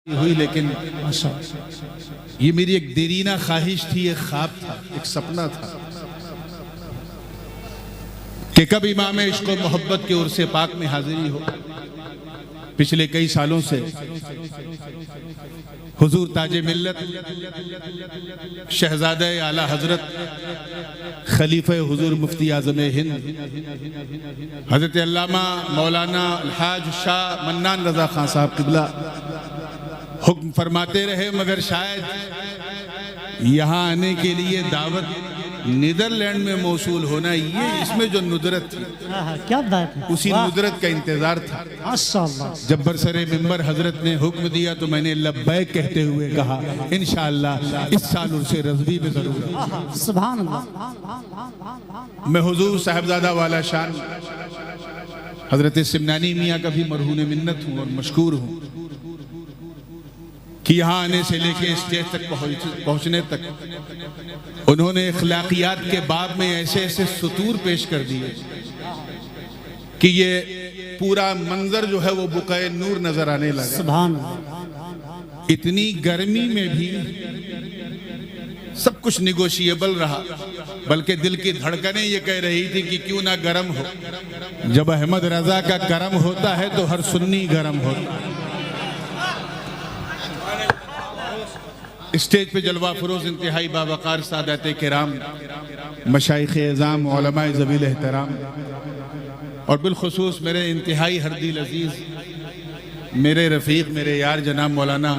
ہوئی لیکن یہ میری ایک دیرینہ خواہش تھی، ایک خواب تھا، ایک سپنا تھا کہ کب امام عشق و محبت کے عرص پاک میں حاضری ہو۔ پچھلے کئی سالوں سے حضور تاج ملت شہزادہ اعلیٰ حضرت خلیفہ حضور مفتی اعظم ہند حضرت علامہ مولانا الحاج شاہ منان رضا خان صاحب قبلہ حکم فرماتے رہے، مگر شاید یہاں آنے کے لیے دعوت نیدرلینڈ میں موصول ہونا، یہ اس میں جو ندرت تھی، کیا بات ہے، اسی ندرت کا انتظار تھا۔ ماشاءاللہ۔ جب برسر ممبر حضرت نے حکم دیا تو میں نے لبیک کہتے ہوئے کہا انشاءاللہ اس سال عرص رضوی میں ضرور۔ سبحان اللہ۔ میں حضور صاحبزادہ والا شان حضرت سمنانی میاں کا بھی مرہون منت ہوں اور مشکور ہوں کہ یہاں آنے سے لے کے اسٹیج تک پہنچنے تک انہوں نے اخلاقیات کے باب میں ایسے ایسے سطور پیش کر دیے کہ یہ پورا منظر جو ہے وہ بقعہ نور نظر آنے لگا۔ سبحان اللہ۔ اتنی گرمی میں بھی سب کچھ نیگوشیبل رہا، بلکہ دل کی دھڑکنیں یہ کہہ رہی تھی کہ کیوں نہ گرم ہو۔ جب احمد رضا کا کرم ہوتا ہے تو ہر سنی گرم ہوتا ہے۔ اسٹیج پہ جلوہ فروز انتہائی باوقار سادات کرام، مشائخ اعظام، علماء ذویل احترام، اور بالخصوص میرے انتہائی ہردل عزیز میرے رفیق میرے یار جناب مولانا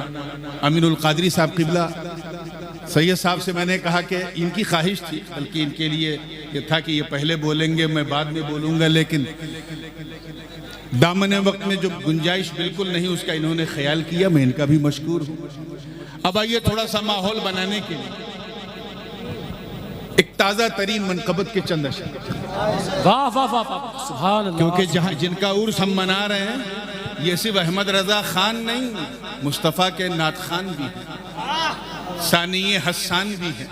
امین القادری صاحب قبلہ سید صاحب سے میں نے کہا کہ ان کی خواہش تھی، بلکہ ان کے لیے یہ تھا کہ یہ پہلے بولیں گے، میں بعد میں بولوں گا، لیکن دامن وقت میں جو گنجائش بالکل نہیں اس کا انہوں نے خیال کیا، میں ان کا بھی مشکور ہوں۔ اب آئیے تھوڑا سا ماحول بنانے کے لیے ایک تازہ ترین منقبت کے چند اشعار، واہ واہ واہ، سبحان اللہ۔ کیونکہ جن کا عرس ہم منا رہے ہیں یہ صرف احمد رضا خان نہیں، مصطفیٰ کے نعت خان بھی ہیں، ثانی حسان بھی ہیں،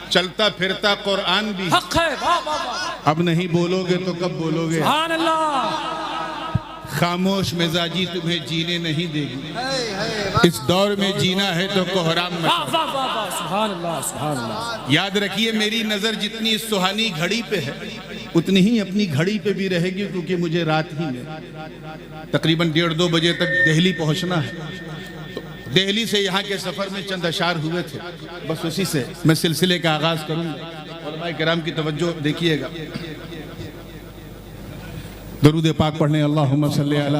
چلتا پھرتا قرآن بھی ہے۔ حق ہے، واہ واہ واہ، اب نہیں بولو گے تو کب بولو گے؟ سبحان اللہ۔ خاموش مزاجی تمہیں جینے نہیں دے گی، اس دور میں جینا ہے تو کوہرام میں۔ واہ واہ واہ واہ، سبحان اللہ سبحان اللہ۔ یاد رکھیے میری نظر جتنی اس سہانی گھڑی پہ ہے اتنی ہی اپنی گھڑی پہ بھی رہے گی، کیونکہ مجھے رات ہی میں تقریباً 1:30-2 بجے تک دہلی پہنچنا ہے۔ تو دہلی سے یہاں کے سفر میں چند اشعار ہوئے تھے، بس اسی سے میں سلسلے کا آغاز کروں گا۔ علماء کرام کی توجہ دیکھیے گا۔ درود پاک پڑھنے، اللہم صلی علی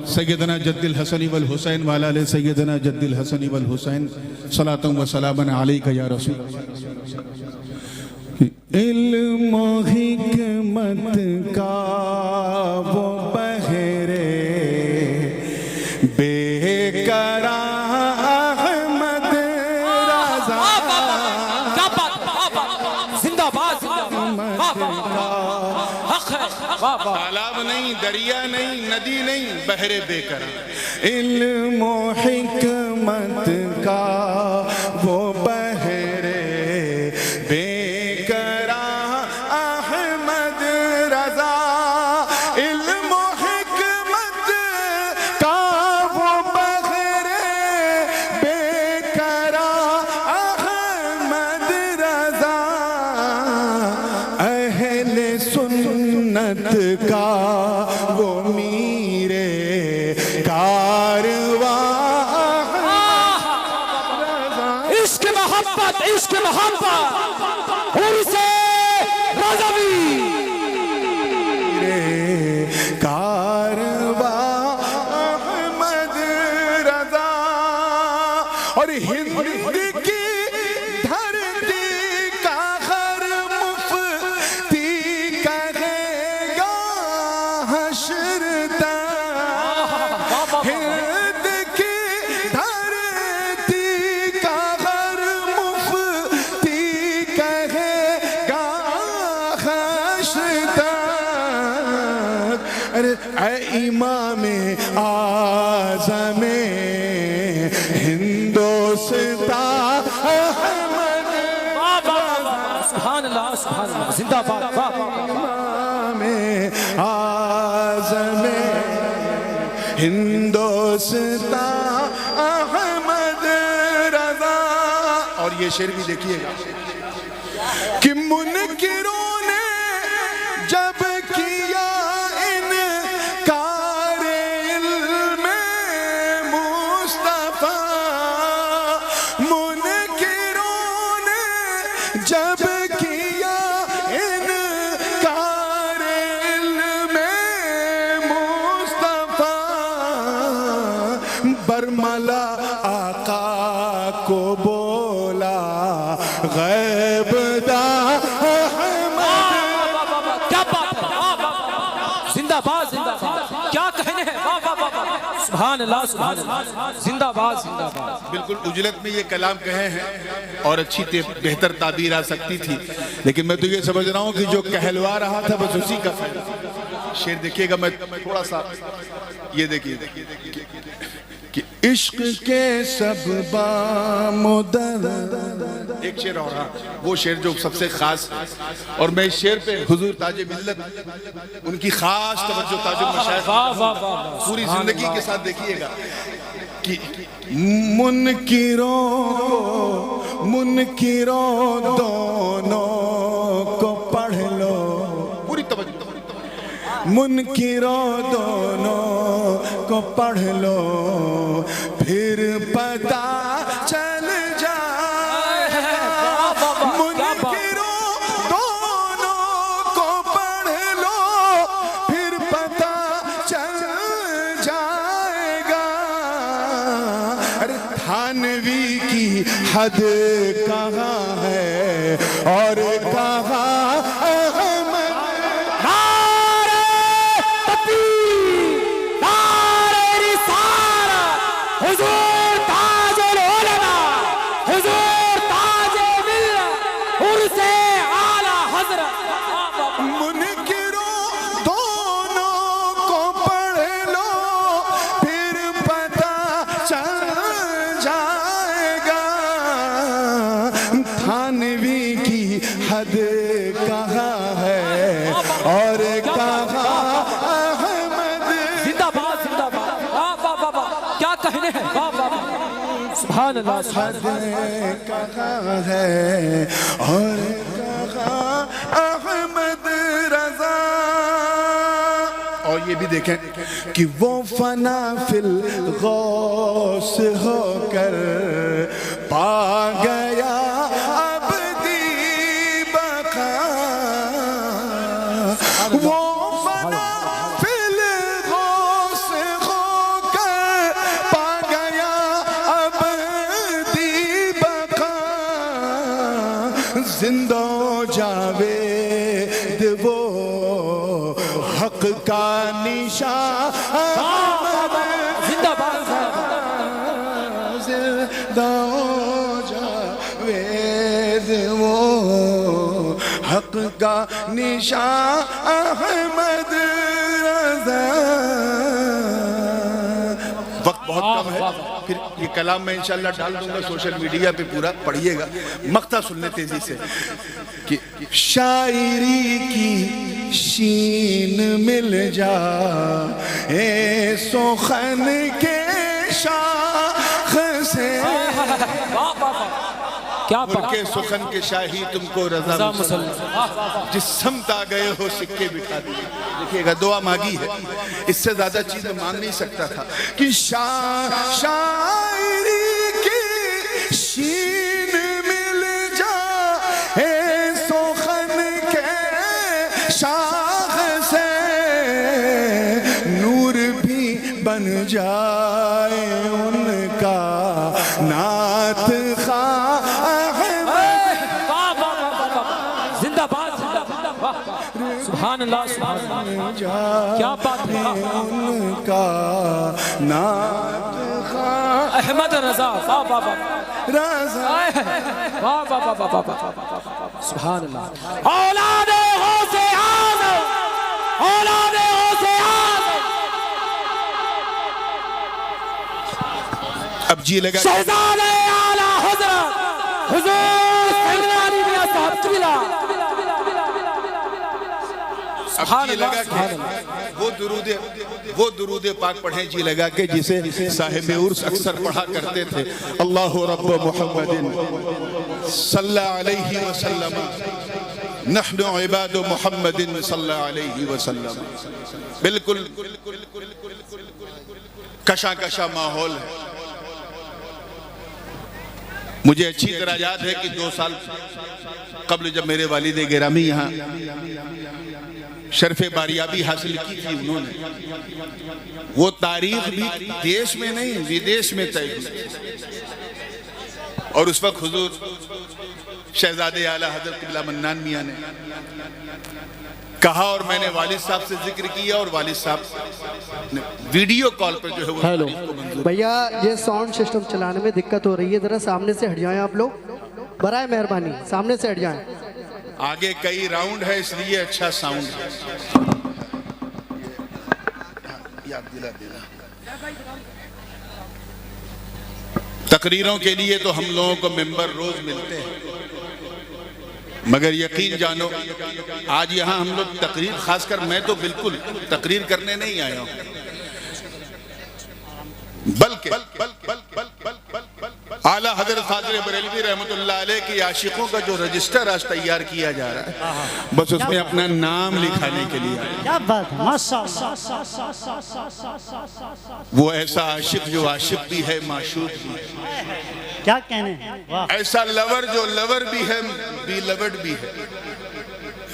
سیدنا جد الحسن والحسین وعلی آل سیدنا جد الحسن والحسین صلاۃ و سلام علیک یا رسول اللہ۔ علم و حکمت کا وہ بحر بے قرار احمد رضا، زندہ باد زندہ باد، حق ہے، تالاب نہیں، دریا نہیں، ندی نہیں، بحر بے قرار۔ علم و حکمت کا وہ بحر بے قرار احمد رضا، علم و حکمت کا وہ بحر بے قرار احمد رضا، اہل سنت کا وہ میرے کارواں، عشق محبت عشق محبت عرص رضوی، میرے کارواں احمد رضا، اور ہند کی دھرتی کا ہر مفتی کہے گا حشر تک، ہند کی دھرتی کا ہر مفتی کہے گا حشر تک، اے امام اعظم ہندوستان احمد، سبحان اللہ سبحان اللہ، زندہ باد، امام اعظم ہندوستان اور یہ شعر بھی دیکھیے گا کہ منکروں نے جب کیا انکار علم مصطفیٰ، منکروں نے جب کیا انکار علم مصطفیٰ، برملا آقا کو بولا غیب دا زندہ باد زندہ باد، کیا کہنے ہیں، واہ واہ واہ، سبحان اللہ سبحان اللہ، زندہ باد زندہ باد۔ بالکل اجلت میں یہ کلام کہے ہیں اور اچھی بہتر تعبیر آ سکتی تھی، لیکن میں تو یہ سمجھ رہا ہوں کہ جو کہلوا رہا تھا بس اسی کا فائدہ۔ شعر دیکھیے گا، میں تھوڑا سا یہ دیکھیے کہ عشق کے سب بامدد، ایک شعر اور رہا وہ شعر جو سب سے خاص ہے، اور میں اس شعر پہ حضور تاج ملت ان کی خاص توجہ تاج المشائخ پوری زندگی کے ساتھ دیکھیے گا کہ منکروں دونوں کو پڑھ لو، پوری توجہ، منکروں دونوں کو پڑھ لو پھر پتہ چل جائے، منکروں دونوں کو پڑھ لو پھر پتہ چل جائے گا، ارے تھانوی کی حد کہاں ہے اور کہاں حضور تاج العلماء، حضور تاج ملت، عرس اعلی حضرت۔ منکروں دونوں کو پڑھ لو پھر پتہ چل جائے گا، تھانوی کی حد کہاں ہے اور کہاں احمد۔ زندہ باد زندہ باد، واہ واہ واہ واہ، کیا کہنے ہیں، واہ واہ واہ، سبحان اللہ سبحان اللہ۔ کہاں ہے اور کہاں احمد رضا، اور یہ بھی دیکھیں کہ وہ فنا فی الغوث ہو کر پا گیا ابدی بقا، وہ فنا فی الغوث ہو کر پا گیا ابدی بقا، زندہ جاوید وہ حق کا نشان، زندہ باد زندہ جاوید وہ حق کا نشان احمد رضا۔ وقت بہت کم ہے، پھر یہ کلام میں انشاءاللہ ڈال دوں گا سوشل میڈیا پہ، پورا پڑھیے گا، مقطع سننے تیزی سے کہ شاعری کی شین مل جا اے سخن کے شاخ سے، کیا کے سخن کے شاہی تم کو رضا مسلم، جس سمت آ گئے ہو سکے بٹھا دیے۔ دیکھیے گا دعا مانگی ہے، اس سے زیادہ چیز میں مانگ نہیں سکتا تھا کہ شاعری کی شین مل جا اے سخن کے شاخ سے، نور بھی بن جائے ان کا نعت خواہ، زندہ باد زندہ باد، سبحان اللہ سبحان اللہ، کیا بات ہے، ان کا نعت خواہ احمد رضا، واہ واہ واہ، رضا، واہ واہ واہ واہ واہ، سبحان اللہ۔ اولاد غوث اعظم، اولاد غوث اعظم، اب جی لگا شہزادہ اعلی حضرت حضور سیدنا علی میاں صاحب قبلہ، سبحان جی اللہ لگا سبحان کہ وہ درود پاک پڑھیں جی لگا کے جسے صاحب عرس اکثر پڑھا کرتے تھے. اللہ رب محمد صلی علیہ وسلم نحن عباد محمد صلی علیہ وسلم. بالکل کشا کشا ماحول ہے. مجھے اچھی طرح یاد ہے کہ 2 سال قبل جب میرے والد گرامی یہاں شرف باریابی حاصل کی تھی انہوں نے، وہ تاریخ بھی دیش میں نہیں ودیش میں طے ہوئی. اور اس وقت حضور شہزادے اعلیٰ حضرت قبلہ منان میاں نے کہا اور میں نے والد صاحب سے ذکر کیا اور والد صاحب نے ویڈیو کال پر جو ہے وہ ہیلو تاریخ کو منظور. بھیا یہ ساؤنڈ سسٹم چلانے میں دقت ہو رہی ہے، ذرا سامنے سے ہٹ جائیں آپ لوگ، برائے مہربانی سامنے سے ہٹ جائیں. آگے کئی راؤنڈ ہے اس لیے اچھا ساؤنڈ ہے. یاد دلا تقریروں کے لیے تو ہم لوگوں کو ممبر روز ملتے ہیں، مگر یقین جانو آج یہاں ہم لوگ تقریر، خاص کر میں تو بالکل تقریر کرنے نہیں آیا ہوں، بلکہ اعلیٰ حضرت فاضل بریلوی رحمت اللہ علیہ کی عاشقوں کا جو رجسٹر آج تیار کیا جا رہا ہے بس اس میں اپنا نام لکھانے کے لیے کیا بات ہے، ماشاءاللہ. وہ ایسا عاشق جو عاشق بھی ہے معشوق بھی ہے، کیا کہنے ہیں، واہ. ایسا لور جو لور بھی ہے بھی لورڈ بھی ہے،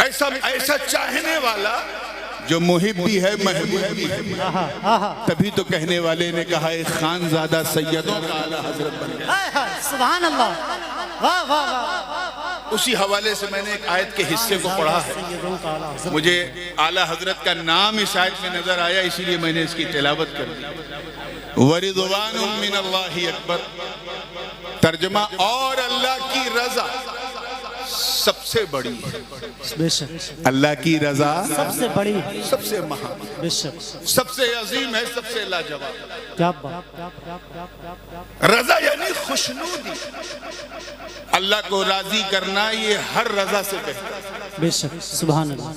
ایسا چاہنے والا جو محب بھی ہے محبوب بھی ہے. تبھی تو کہنے والے نے کہا ایک خانزادہ سیدوں کا اعلیٰ حضرت بن گیا. سبحان اللہ، واہ واہ واہ. اسی حوالے سے میں نے ایک آیت کے حصے کو پڑھا ہے، مجھے اعلیٰ حضرت کا نام اس آیت میں نظر آیا، اسی لیے میں نے اس کی تلاوت کر دی. وَرِضْوَانٌ مِّنَ اللَّهِ اکبر، ترجمہ اور اللہ کی رضا سب سے بڑی ہے. بے شک اللہ کی رضا سب سے بڑی، سب سے مہان، بے شک. سب سے عظیم ہے، سب سے لاجواب. کیا بات. رضا یعنی خوشنودی، اللہ کو راضی کرنا یہ ہر رضا سے بہتر ہے. بے شک سبحان اللہ.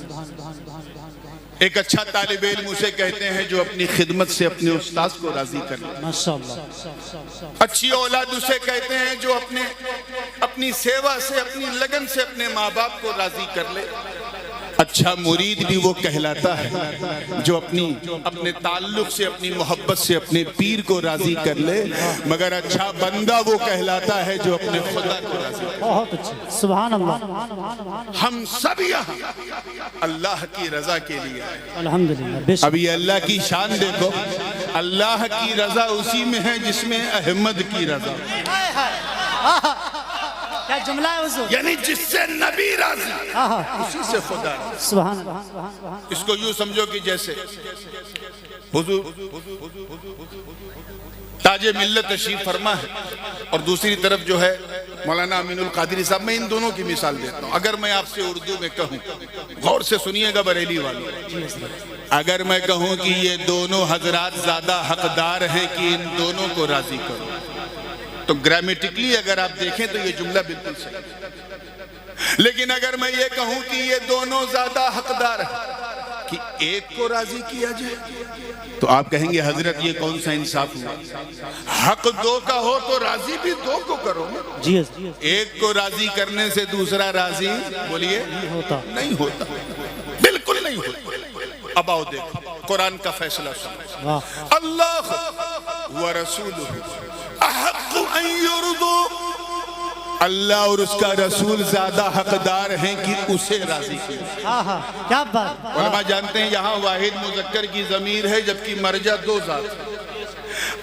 ایک اچھا طالب علم اسے کہتے ہیں جو اپنی خدمت سے اپنے استاذ کو راضی کر لے. ماشاءاللہ. اچھی اولاد اسے کہتے ہیں جو اپنی سیوا سے اپنی لگن سے اپنے ماں باپ کو راضی کر لے. اچھا مرید بھی وہ کہلاتا ہے جو اپنے تعلق سے اپنی محبت سے اپنے پیر کو راضی کر لے، مگر اچھا بندہ وہ کہلاتا ہے جو اپنے خدا کو راضی کر لے. بہت اچھا سبحان اللہ. ہم سب یہاں اللہ کی رضا کے لیے آئے. الحمدللہ. بے شک. اب یہ اللہ کی شان دیکھو، اللہ کی رضا اسی میں ہے جس میں احمد کی رضا، کیا جملہ ہے حضور. یعنی جس سے نبی راضی اسی سے خدا راضی. سبحان اللہ. اس کو یوں سمجھو کہ جیسے حضور تاج ملت تشریف فرما ہے اور دوسری طرف جو ہے مولانا امین القادری صاحب. میں ان دونوں کی مثال دیتا ہوں. اگر میں آپ سے اردو میں کہوں، غور سے سنیے گا بریلی والوں، اگر میں کہوں کہ یہ دونوں حضرات زیادہ حقدار ہیں کہ ان دونوں کو راضی کرو، تو گرامیٹکلی اگر آپ دیکھیں تو یہ جملہ بالکل صحیح ہے. لیکن اگر میں یہ کہوں کہ یہ دونوں زیادہ حقدار ہیں کہ ایک کو راضی کیا جائے، تو آپ کہیں گے حضرت یہ کون سا انصاف ہوا؟ حق دو کا ہو تو راضی بھی دو کو کرو. جی ایک کو راضی کرنے سے دوسرا راضی بولیے نہیں ہوتا، بالکل نہیں ہوتا. اب آؤ دیکھو قرآن کا فیصلہ سنو. اللہ ورسولہ احق ان یرضوا، اللہ اور اس کا رسول زیادہ حقدار ہیں کہ اسے راضی کیا. کیا بات. علماء جانتے ہیں یہاں واحد مذکر کی ضمیر ہے جبکہ مرجع دو ذات ہے.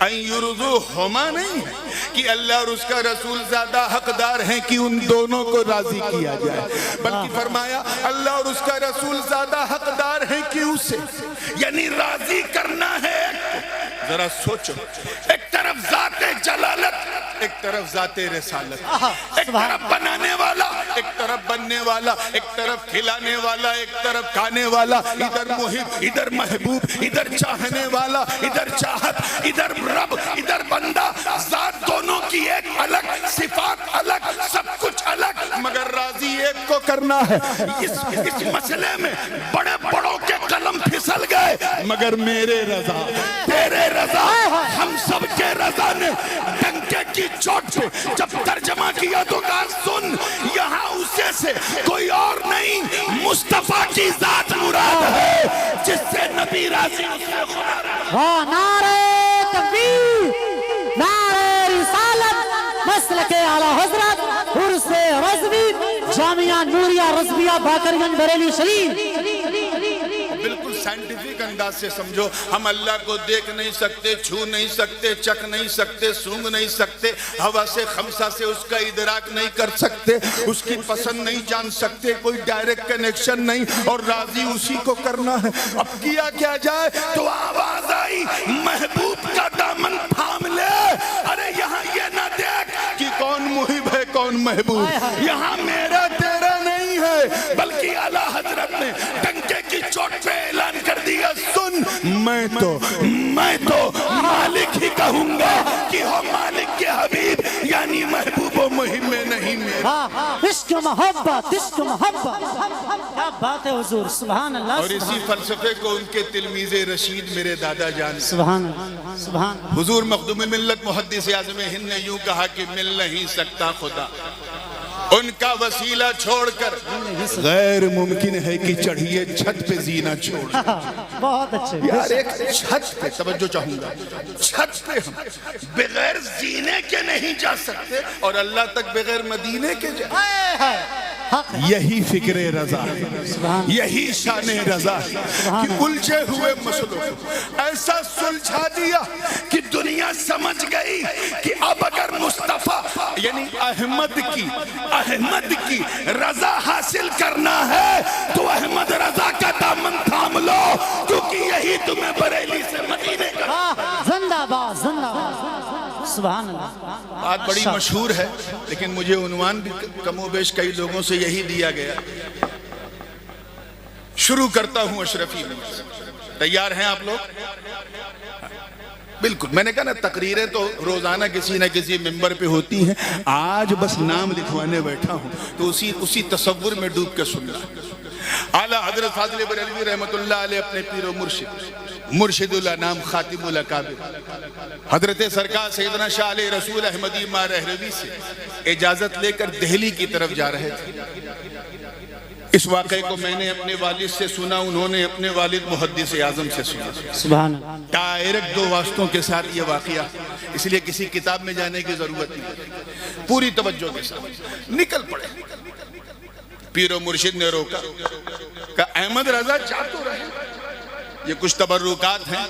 ان یرضوا ہما نہیں ہے کہ اللہ اور اس کا رسول زیادہ حقدار ہیں کہ ان دونوں کو راضی کیا جائے، بلکہ فرمایا اللہ اور اس کا رسول زیادہ حقدار ہیں کہ اسے، یعنی راضی کرنا ہے. ذرا سوچو، ایک طرف ذات جلالت، ایک طرف ذات رسالت، ایک طرف بنانے والا، ایک طرف بننے والا، ایک طرف کھلانے والا، ایک طرف کھانے والا، ادھر محب، ادھر محبوب، ادھر چاہنے والا، ادھر چاہت، ادھر رب، ادھر بندہ. ذات دونوں کی ایک الگ، صفات الگ، سب کچھ الگ، مگر راضی ایک کو کرنا ہے. اس مسئلے میں بڑے بڑوں مگر میرے رضا تیرے رضا ہم سب کے رضا نے ڈنکے کی چوٹ پہ جب ترجمہ کیا تو کہا سن یہاں اسے سے کوئی اور نہیں مصطفیٰ کی ذات مراد ہے جس سے نبی راضی اس سے خدا راضی نعرہ تکبیر نعرہ رسالت مسلک اعلی حضرت عرس رضوی جامعہ نوریہ رضویہ باقرگنج بریلی شریف بالکل سائنٹیفک انداز سے سمجھو ہم اللہ کو دیکھ نہیں سکتے چھو نہیں سکتے چکھ نہیں سکتے سونگ نہیں سکتے ہوا سے خمسہ سے اس کا ادراک نہیں کر سکتے اس کی پسند نہیں جان سکتے کوئی ڈائریکٹ کنیکشن نہیں اور راضی اسی کو کرنا ہے اب کیا کیا جائے تو آواز آئی محبوب کا دامن تھام لے ارے یہاں یہ نہ دیکھ کہ کون محب ہے کون محبوب یہاں میرا تیرا نہیں ہے بلکہ اعلیٰ حضرت نے ڈنکے کی چوٹ پہ اعلان کر دیا سن میں تو مالک ہی کہوں گا کہ ہو مالک کے حبیب یعنی محبوب و مہم میں نہیں میرا عشق محبت عشق محبت کیا بات ہے حضور سبحان اللہ اور اسی فلسفے کو ان کے تلمیذ رشید میرے دادا جان سبحان اللہ سبحان حضور مخدوم ملت محدث اعظم ہند نے یوں کہا کہ مل نہیں سکتا خدا ان کا وسیلہ چھوڑ کر غیر ممکن ہے کہ چڑھیے چھت پہ زینہ چھوڑ بہت اچھے یار ایک چھت پہ توجہ چاہوں گا چھت پہ ہم بغیر زینے کے نہیں جا سکتے اور اللہ تک بغیر مدینے کے جا یہی فکر رضا یہی شان رضا کہ الجھے ہوئے مسئلوں ایسا سلجھا دیا کہ دنیا سمجھ گئی کہ اب اگر مصطفیٰ یعنی احمد کی رضا حاصل کرنا ہے تو احمد رضا کا دامن تھام لو کیونکہ یہی تمہیں بریلی سے مدینے کا زندہ باد زندہ باد سبحان اللہ بات بڑی مشہور ہے لیکن مجھے عنوان بھی کم و بیش کئی لوگوں سے یہی دیا گیا شروع کرتا ہوں اشرفی میں تیار ہیں آپ لوگ بالکل میں نے کہا نا تقریریں تو روزانہ کسی نہ کسی ممبر پہ ہوتی ہیں آج بس نام لکھوانے بیٹھا ہوں تو اسی تصور میں ڈوب کے سننا اعلیٰ حضرت فاضل بریلوی رحمت اللہ علیہ اپنے پیر و مرشد الانام خاتم الاکابر حضرت سرکار سیدنا شاہ علیہ رسول احمدی مارہروی سے اجازت لے کر دہلی کی طرف جا رہے تھے اس واقعے کو میں نے اپنے والد سے سنا انہوں نے اپنے والد محدث اعظم سے سنا سبحان اللہ ڈائریکٹ دو واسطوں کے ساتھ یہ واقعہ اس لیے کسی کتاب میں جانے کی ضرورت نہیں پوری توجہ کے ساتھ نکل پڑے پیر و مرشد نے روکا کہ احمد رضا جا تو رہے یہ کچھ تبرکات ہیں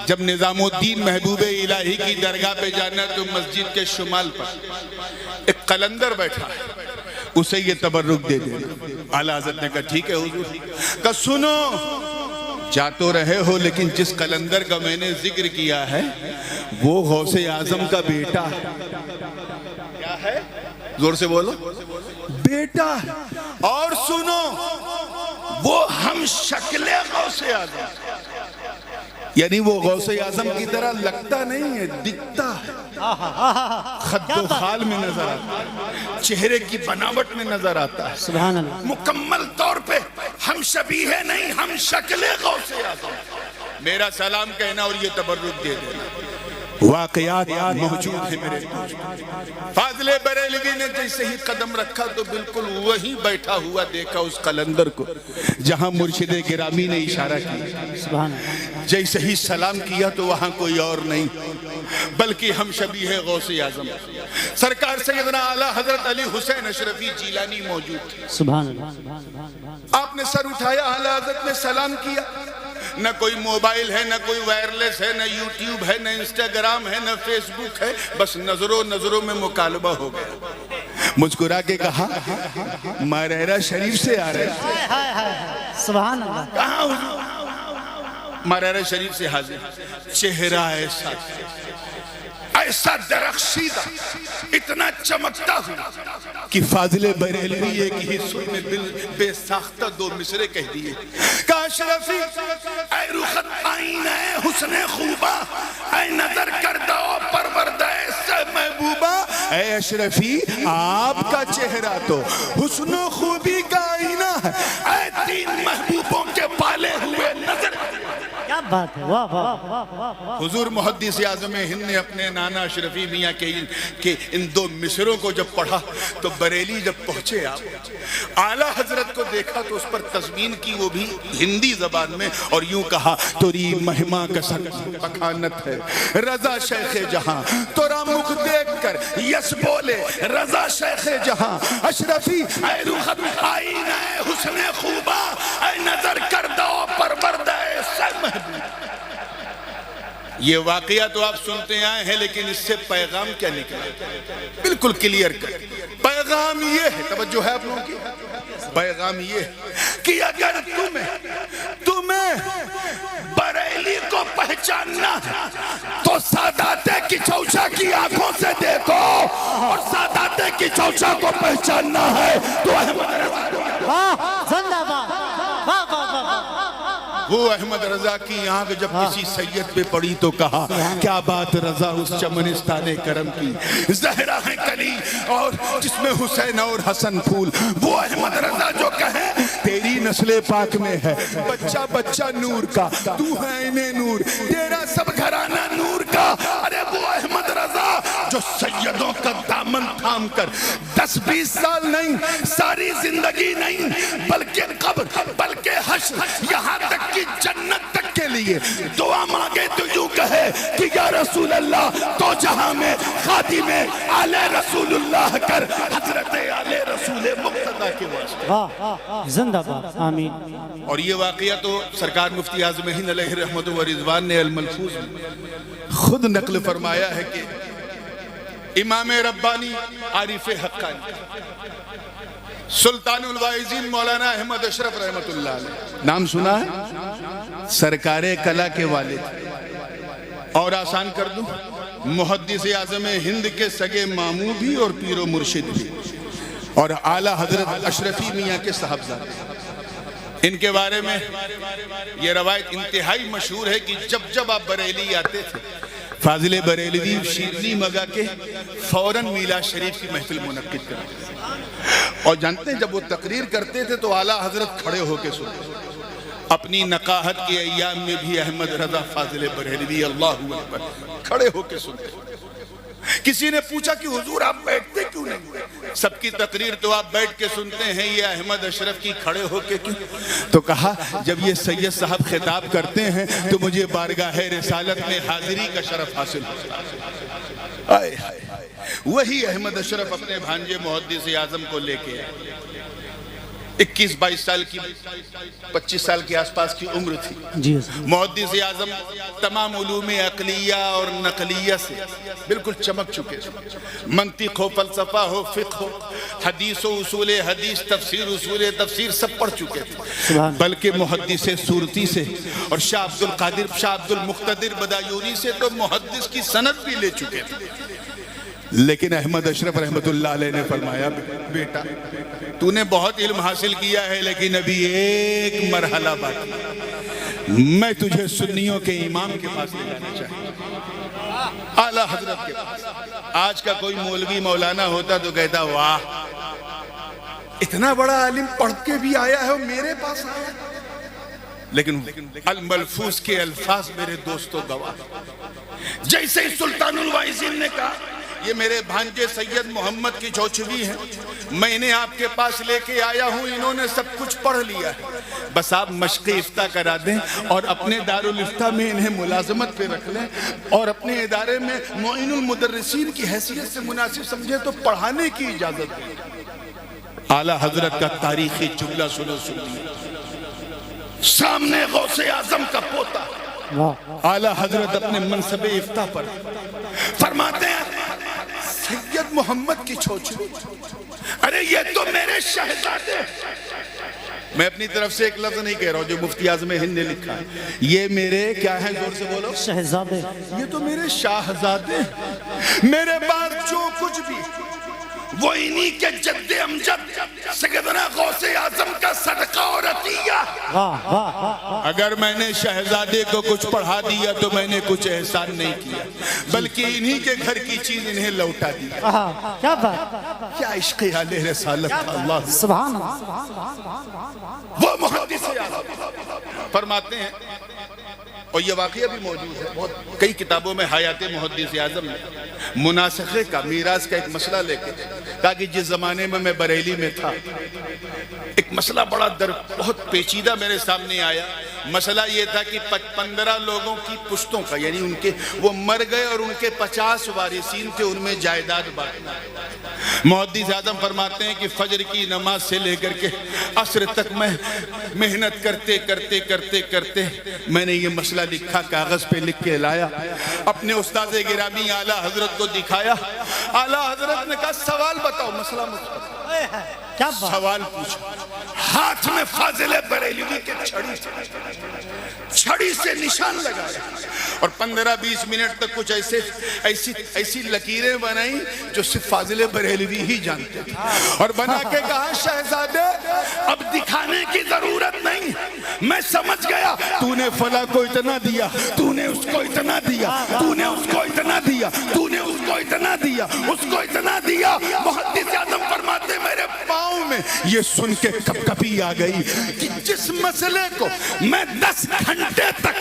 جب نظام الدین محبوب الہی کی درگاہ پہ جانا تو مسجد کے شمال پر ایک قلندر بیٹھا ہے اسے یہ تبرک دے دے اعلیٰ حضرت نے کہا ٹھیک ہے حضور کہا سنو جا تو رہے ہو لیکن جس قلندر کا میں نے ذکر کیا ہے وہ غوث اعظم کا بیٹا ہے کیا ہے زور سے بولو بیٹا اور سنو وہ ہم شکل غوث اعظم یعنی وہ غوث اعظم کی طرح لگتا نہیں ہے دکھتا ہے خد و خال میں نظر آتا ہے چہرے کی بناوٹ میں نظر آتا ہے سبحان اللہ مکمل طور پہ ہم شبیہ نہیں ہم شکل غوث اعظم میرا سلام کہنا اور یہ تبرک دے دینا واقعات موجود ہیں میرے فاضل بریلوی نے جیسے ہی قدم رکھا تو بالکل وہی بیٹھا ہوا دیکھا اس قلندر کو جہاں مرشد گرامی نے اشارہ کیا جیسے ہی سلام کیا تو وہاں کوئی اور نہیں بلکہ ہم شبیہ غوث اعظم سرکار سیدنا اعلیٰ حضرت علی حسین اشرفی جیلانی موجود تھے سبحان اللہ آپ نے سر اٹھایا اعلیٰ حضرت نے سلام کیا نہ کوئی موبائل ہے نہ کوئی وائرلیس ہے نہ یوٹیوب ہے نہ انسٹاگرام ہے نہ فیس بک ہے بس نظروں میں مکالمہ ہو گیا مسکرا کے کہا مارہرہ شریف سے آ رہے ہیں سبحان اللہ کہاں حضور مارہرہ شریف سے حاضر چہرہ ایسا درخشیدہ اتنا چمکتا ہوا کہ فاضل بریلوی ایک ہی سر میں دل بے ساختہ دو مصرے کہہ دیے کہ اشرفی اے رخت آئین حسن خوبہ اے نظر کردہ پروردہ سے محبوبہ اے اشرفی آپ کا چہرہ تو حسن و خوبی کا آئینہ ہے، اے تین محبوبوں کے پالے ہوئے نظر. کیا بات ہے، واہ واہ واہ. حضور محدث اعظم ہند نے اپنے نانا اشرفی میاں کے ان دو مصروں کو جب پڑھا تو بریلی جب پہنچے آپ اعلیٰ حضرت کو دیکھا تو اس پر تضمین کی، وہ بھی ہندی زبان میں، اور یوں کہا توری مہما کا بخانت ہے رضا شیخ جہاں، تورا مخ دیکھ کر یس بولے رضا شیخ جہاں. اشرفی اے رخت آئینہ حسن خوبا، اے نظر کردہ پروردہ سر محبوب. یہ واقعہ تو آپ سنتے آئے ہیں، لیکن اس سے پیغام کیا نکلا؟ بالکل کلیئر کر. پیغام یہ ہے، توجہ ہے آپ لوگوں کی، پیغام یہ ہے کہ اگر تمہیں بریلی کو پہچاننا ہے تو سادات کی چوچا کی آنکھوں سے دیکھو، اور سادات کی چوچا کو پہچاننا ہے تو احمد رضا کو. واہ زندہ باد، واہ واہ واہ. وہ احمد رضا کی آنکھ جب کسی سید پہ پڑی تو کہا کیا بات رضا اس چمنستان کرم کی، زہرا ہے کلی اور جس میں حسین اور حسن پھول. وہ احمد رضا جو کہے تیری نسل پاک میں ہے بچہ بچہ نور کا، تو ہے انہیں نور، تیرا سب گھرانہ نور کا. ارے وہ احمد رضا جو سیدوں کا دامن تھام کر 10-20 سال نہیں، ساری زندگی نہیں، بلکہ قبر بلکہ حشر یہاں تک کی جنت تک کے لیے دعا مانگے تو یوں کہے کہ یا رسول اللہ تو جہاں میں خادم آل رسول اللہ کر، حضرت آل رسول مقتدہ کے واسطے. واہ زندہ باد، آمین. اور یہ واقعہ تو سرکار مفتی اعظم ہند علیہ رحمت و رضوان نے الملفوظ میں خود نقل فرمایا ہے کہ امام ربانی عارف حقانی سلطان الواعظین مولانا احمد اشرف رحمت اللہ علیہ، نام سنا ہے؟ سرکار کلا کے والد، اور آسان کر دوں محدث اعظم ہند کے سگے ماموں بھی اور پیر و مرشد بھی، اور اعلیٰ حضرت اشرفی میاں کے صاحبزادے. ان کے بارے میں یہ روایت انتہائی مشہور ہے کہ جب آپ بریلی آتے تھے فاضل بریلوی شیرنی مگا کے فوراً میلاد شریف کی محفل منعقد کرتے تھے. اور جانتے ہیں جب وہ تقریر کرتے تھے تو اعلیٰ حضرت کھڑے ہو کے سنتے. اپنی نقاہت کے ایام میں بھی احمد رضا فاضل بریلوی اللہ اکبر کھڑے ہو کے سنتے. کسی نے پوچھا کہ حضور آپ بیٹھتے کیوں نہیں؟ سب کی تقریر تو آپ بیٹھ کے سنتے ہیں، یہ احمد اشرف کی کھڑے ہو کے کیوں؟ تو کہا جب یہ سید صاحب خطاب کرتے ہیں تو مجھے بارگاہ رسالت میں حاضری کا شرف حاصل ہوتا ہے. وہی احمد اشرف اپنے بھانجے محدث اعظم کو لے کے 21-22 سال کی 25 سال کے آس پاس کی عمر تھی. محدث اعظم تمام علوم عقلیہ اور نقلیہ سے بالکل چمک چکے تھے. منطق ہو، فلسفہ ہو، فقہ ہو، حدیث و اصول حدیث، تفسیر اصول تفسیر سب پڑھ چکے تھے. بلکہ محدث صورتی سے اور شاہ عبد المقتدر بدایونی سے تو محدث کی سند بھی لے چکے تھے. لیکن احمد اشرف رحمت اللہ علیہ نے فرمایا بیٹا تو نے بہت علم حاصل کیا ہے لیکن ابھی ایک مرحلہ باقی، میں تجھے سنیوں کے امام کے پاس لے جانا چاہتا، اعلیٰ حضرت کے پاس. آج کا کوئی مولوی مولانا ہوتا تو کہتا واہ اتنا بڑا عالم پڑھ کے بھی آیا ہے اور میرے پاس آیا. لیکن الملفوظ کے الفاظ میرے دوستو گواہ. جیسے سلطان الواعظین نے کہا یہ میرے بھانجے سید محمد کی چوچوی ہیں، میں انہیں آپ کے پاس لے کے آیا ہوں، انہوں نے سب کچھ پڑھ لیا ہے، بس آپ مشق افتاء کرا دیں اور اپنے دارالافتاء میں انہیں ملازمت پہ رکھ لیں اور اپنے ادارے میں معین المدرسین کی حیثیت سے مناسب سمجھے تو پڑھانے کی اجازت دیں. اعلیٰ حضرت کا تاریخی جملہ سنو سامنے غوث اعظم کا پوتا اعلیٰ حضرت اپنے منصب افتاء پر فرماتے ہیں سید محمد کی چوچو، ارے یہ تو میرے شہزادے. میں اپنی طرف سے ایک لفظ نہیں کہہ رہا ہوں جو مفتی اعظم ہند نے لکھا ہے، یہ میرے کیا ہیں زور سے بولو، شہزادے. یہ تو میرے شاہزادے، میرے بعد جو کچھ بھی وہ انہی کے جد امجد سیدنا غوث اعظم کا صدقہ اور عطیہ. اگر میں نے شہزادے کو کچھ پڑھا دیا تو میں نے کچھ احسان نہیں کیا، بلکہ انہی کے گھر کی چیز انہیں لوٹا دی. کیا بات، کیا عشق اعلی رسالت تھا. اللہ سبحان اللہ. وہ محدث اعظم فرماتے ہیں، اور یہ واقعہ بھی موجود ہے بہت کئی کتابوں میں، حیات محدث اعظم میں مناسخے کا، میراث کا ایک مسئلہ لے کے کہا کہ جس زمانے میں میں بریلی میں تھا ایک مسئلہ بڑا بہت پیچیدہ میرے سامنے آیا. مسئلہ یہ تھا کہ 15 لوگوں کی پشتوں کا، یعنی ان کے وہ مر گئے اور ان کے 50 وارثین تھے، ان میں جائیداد بانٹنا. محدث اعظم فرماتے ہیں کہ فجر کی نماز سے لے کر کے عصر تک میں محنت کرتے کرتے کرتے کرتے میں نے یہ مسئلہ لکھا، کاغذ پہ لکھ کے لایا، اپنے استاد گرامی اعلیٰ حضرت کو دکھایا. اعلیٰ حضرت نے کہا سوال بتاؤ. مسئلہ سوال پوچھا. ہاتھ میں فاضل بریلوی کے چھڑی سے نشان لگایا اور 15-20 منٹ تک کچھ ایسی لکیریں بنائیں جو صرف فاضل بریلوی ہی جانتے تھے، اور بنا کے کہا شہزادے اب دکھانے کی ضرورت نہیں، میں سمجھ گیا. تو نے فلاں کو اتنا دیا، تو نے اس کو اتنا دیا، تو نے اس کو اتنا دیا، تو نے اس کو اتنا دیا، اس کو اتنا دیا. محدث اعظم فرماتے میرے پاؤں میں یہ سن کے کپ کپی آ گئی کہ جس مسئلے کو میں 10 گھنٹے تک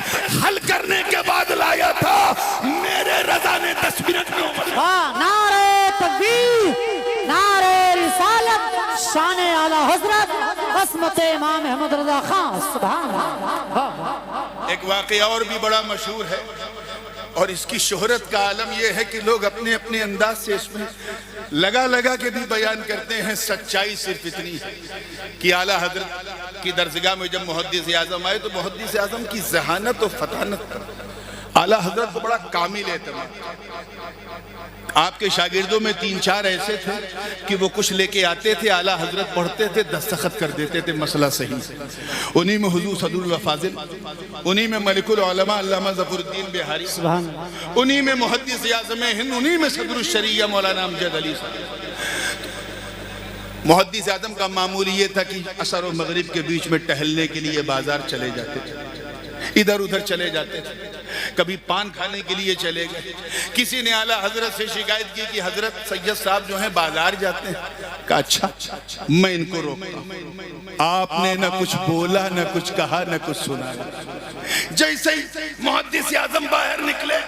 حل کرنے کے بعد لایا تھا، میرے رضا نے 10 منٹ میں نعرہ تکبیر، نعرہ رسالت، شان اعلی حضرت عصمت امام احمد رضا خان. سبحان اللہ. ایک واقعہ اور بھی بڑا مشہور ہے، اور اس کی شہرت کا عالم یہ ہے کہ لوگ اپنے اپنے انداز سے اس میں لگا کے بھی بیان کرتے ہیں. سچائی صرف اتنی ہے کہ اعلیٰ حضرت کی درسگاہ میں جب محدث اعظم آئے تو محدث اعظم کی ذہانت و فطانت اعلیٰ حضرت کو بڑا کامل اعتماد. آپ کے شاگردوں میں 3-4 ایسے تھے کہ وہ کچھ لے کے آتے تھے، اعلیٰ حضرت پڑھتے تھے، دستخط کر دیتے تھے، مسئلہ صحیح. انہی میں حضور صدر الفاضل، انہی میں ملک العلماء علامہ ظفر الدین بہاری، انہی میں محدث اعظم ہند، انہی میں صدر الشریعہ مولانا امجد علی صاحب. محدث اعظم کا معمول یہ تھا کہ عصر و مغرب کے بیچ میں ٹہلنے کے لیے بازار چلے جاتے تھے، ادھر ادھر چلے جاتے تھے. کبھی پان کھانے کے لیے چلے گئے. کسی نے اعلیٰ حضرت سے شکایت کی کہ حضرت سید صاحب جو ہیں بازار جاتے ہیں. کہا اچھا میں ان کو روکتا ہوں. آپ نے نہ کچھ بولا، نہ کچھ کہا، نہ کچھ سنا. جیسے ہی محدث اعظم باہر نکلے،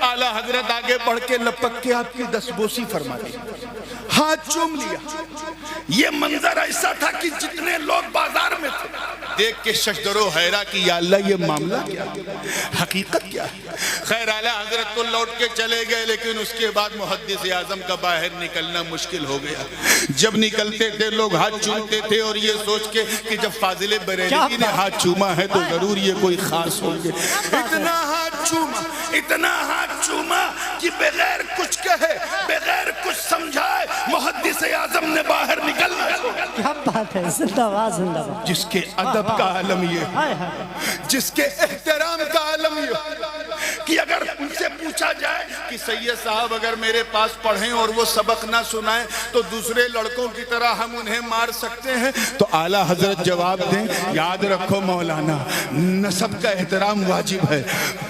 اعلیٰ حضرت آگے بڑھ کے لپک کے آپ کی دستبوسی فرما دی، ہاتھ چوم لیا. یہ منظر ایسا تھا کہ جتنے لوگ بازار میں تھے دیکھ کے ششدر و حیرہ کی یا اللہ یہ معاملہ کیا ہے، حقیقت کیا ہے. خیر اعلیٰ حضرت تو لوٹ کے چلے گئے، لیکن اس کے بعد محدث اعظم کا باہر نکلنا مشکل ہو گیا. جب نکلتے تھے لوگ ہاتھ چومتے تھے اور یہ سوچ کے کہ جب فاضل بریلوی نے ہاتھ چوما ہے تو ضرور یہ کوئی خاص ہوں گے. اتنا ہاتھ چوما کہ بغیر کچھ کہے، بغیر کچھ سمجھائے محدث اعظم نے باہر نکلنا. کیا بات ہے، زندہ باد زندہ باد. جس کے ادب کا عالم یہ ہے، جس کے احترام کا عالم یہ ہے کہ اگر ان سے پوچھا جائے کہ سید صاحب اگر میرے پاس پڑھیں اور وہ سبق نہ سنائیں تو دوسرے لڑکوں کی طرح ہم انہیں مار سکتے ہیں، تو اعلیٰ حضرت جواب دیں یاد رکھو مولانا نسب کا احترام واجب ہے.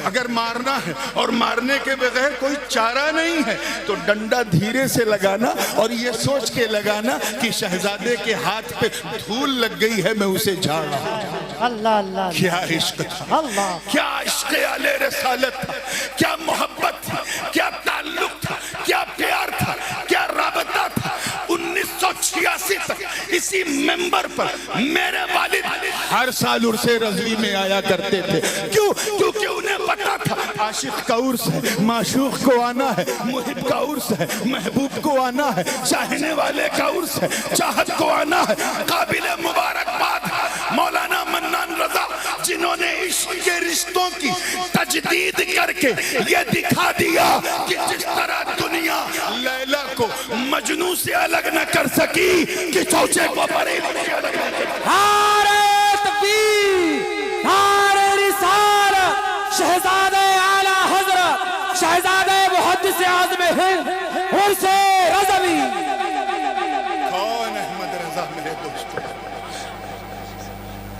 اگر مارنا ہے اور مارنے کے بغیر کوئی چارہ نہیں ہے تو ڈنڈا دھیرے سے لگانا اور یہ سوچ کے لگانا کہ شہزادے کے ہاتھ پہ دھول لگ گئی ہے، میں اسے جھاڑ رہا ہوں. اللہ اللہ. کیا عشق تھا، اللہ. کیا عشق اعلی رسالت تھا، کیا محبت تھی، کیا تعلق تھا، کیا پیار تھا، کیا رابطہ تھا. 1986 تک اسی ممبر پر میرے والد ہر سال عرس رضوی میں آیا کرتے تھے. کیوں؟ کیونکہ انہیں پتا تھا عاشق کا عرس ہے، معشوق کو آنا ہے، محب کا عرس ہے، محبوب کو آنا ہے، چاہنے والے کا عرس ہے، چاہت کو آنا ہے. قابل مبارکباد مولانا منان رضا جنہوں نے عشق کے رشتوں کی تجدید کر کے یہ دکھا دیا کہ جس طرح دنیا لیلا کو مجنوں سے الگ نہ کر سکی کہ چوچے کو بریلی سے الگ نہ کر سکی. نعرہ تکبیر، نعرہ رسالت، شہزادہ اعلیٰ حضرت، شہزادہ محدث اعظم ہند عرس رضوی.